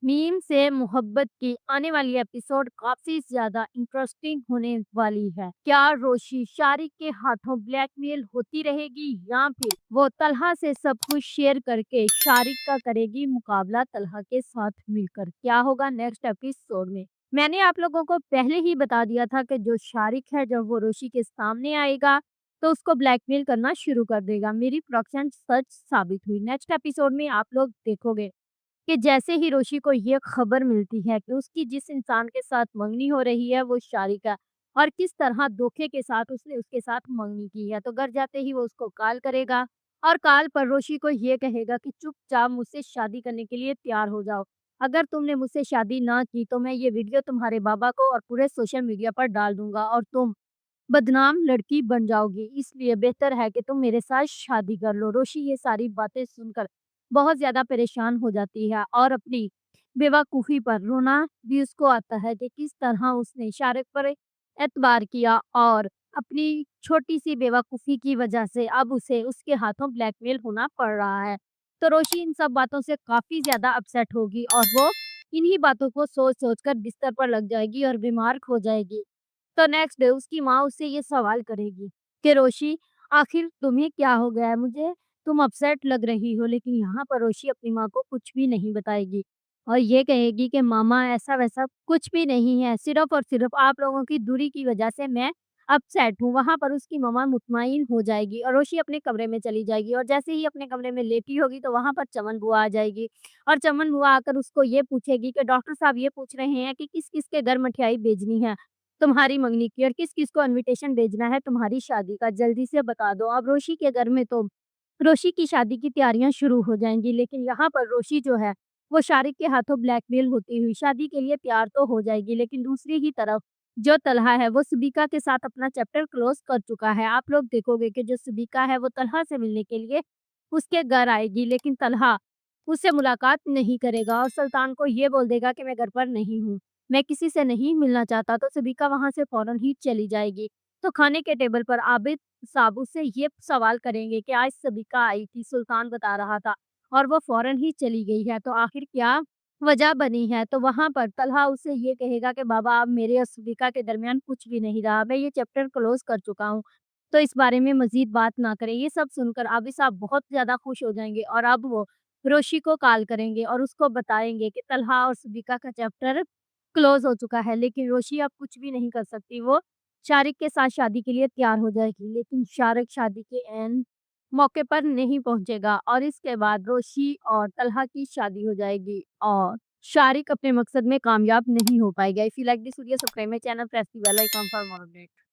Meme से मोहब्बत की आने वाली एपिसोड काफी ज्यादा इंटरेस्टिंग होने वाली है। क्या रोशी शारिक के हाथों ब्लैकमेल होती रहेगी या फिर वो तलहा से सब कुछ शेयर करके शारिक का करेगी मुकाबला तलहा के साथ मिलकर? क्या होगा नेक्स्ट एपिसोड में? मैंने आप लोगों को पहले ही बता दिया था कि जो शारिक है जब वो रोशी के सामने आएगा तो उसको ब्लैकमेल करना शुरू कर देगा। मेरी प्रोडक्शन सच साबित हुई। नेक्स्ट एपिसोड में आप लोग देखोगे कि जैसे ही रोशी को ये खबर मिलती है कि उसकी जिस इंसान के साथ मंगनी हो रही है वो शारिक है और किस तरह धोखे के साथ उसने उसके साथ मंगनी की है, तो घर जाते ही वो उसको कॉल करेगा और कॉल पर रोशी को ये कहेगा कि चुपचाप मुझसे शादी करने के लिए तैयार हो जाओ। अगर तुमने मुझसे शादी ना की तो मैं ये वीडियो तुम्हारे बाबा को और पूरे सोशल मीडिया पर डाल दूंगा और तुम बदनाम लड़की बन जाओगी, इसलिए बेहतर है कि तुम मेरे साथ शादी कर लो। रोशी ये सारी बातें सुनकर बहुत ज़्यादा परेशान हो जाती है और अपनी बेवकूफ़ी पर रोना भी उसको आता है कि किस तरह उसने शारिक पर एतबार किया और अपनी छोटी-सी बेवकूफ़ी की वजह से अब उसे उसके हाथों ब्लैकमेल होना पड़ रहा है। तो रोशी इन सब बातों से काफ़ी ज़्यादा अपसेट होगी और वो इन्हीं बातों को सोच-सोच कर बिस्तर पर लग जाएगी और बीमार हो जाएगी। तो नेक्स्ट डे उसकी माँ उससे ये सवाल करेगी कि रोशी, आखिर तुम्हें क्या हो गया है? मुझे तुम अपसेट लग रही हो। लेकिन यहाँ पर रोशी अपनी माँ को कुछ भी नहीं बताएगी और ये कहेगी कि मामा ऐसा-वैसा कुछ भी नहीं है, सिर्फ़ और सिर्फ़ आप लोगों की दूरी की वजह से मैं अपसेट हूँ। वहाँ पर उसकी मम्मा मुतमईन हो जाएगी और रोशी अपने कमरे में चली जाएगी और जैसे ही अपने कमरे में लेटी होगी तो वहाँ पर चमन बुआ आ जाएगी और चमन बुआ आकर उसको ये पूछेगी कि डॉक्टर साहब ये पूछ रहे हैं कि किस-किस के घर मठियाई भेजनी है तुम्हारी मंगनी की और किस-किस को इन्विटेशन भेजना है तुम्हारी शादी का, जल्दी से बता दो। अब रोशी के घर में तो रोशी की शादी की तैयारियां शुरू हो जाएँगी, लेकिन यहाँ पर रोशी जो है, वो शारिक के हाथों ब्लैकमेल होती हुई शादी के लिए तैयार तो हो जाएगी, लेकिन दूसरी ही तरफ जो तलहा है, वो सुबीका के साथ अपना चैप्टर क्लोज़ कर चुका है। आप लोग देखोगे कि जो सुबीका है, वो तलहा से मिलने के लिए उसके घर आएगी, लेकिन तलहा उससे मुलाकात नहीं करेगा और सुल्तान को ये बोल देगा कि मैं घर पर नहीं हूँ, मैं किसी से नहीं मिलना चाहता, तो सुबीका वहाँ से फ़ौरन ही चली जाएगी। तो खाने के टेबल पर आबिद साहब उससे ये सवाल करेंगे कि आज सबिका आई थी, सुल्तान बता रहा था और वो फ़ौरन ही चली गई है, तो आखिर क्या वजह बनी है? तो वहाँ पर तलहा उससे ये कहेगा कि बाबा अब मेरे और सबिका के दरमियान कुछ भी नहीं रहा, मैं ये चैप्टर क्लोज़ कर चुका हूँ, तो इस बारे में मज़ीद बात ना करें। ये सब सुनकर आबिद साहब बहुत ज़्यादा खुश हो जाएँगे और अब वो रोशी को कॉल करेंगे और उसको बताएँगे कि तलहा और सबिका का चैप्टर क्लोज़ हो चुका है, लेकिन रोशी अब कुछ भी नहीं कर सकती। वो शारिक के साथ शादी के लिए तैयार हो जाएगी, लेकिन शारिक शादी के ऐन मौके पर नहीं पहुँचेगा और इसके बाद रोशी और तलहा की शादी हो जाएगी और शारिक अपने मकसद में कामयाब नहीं हो पाएगा। If you like this video subscribe my channel, press the bell icon for more update.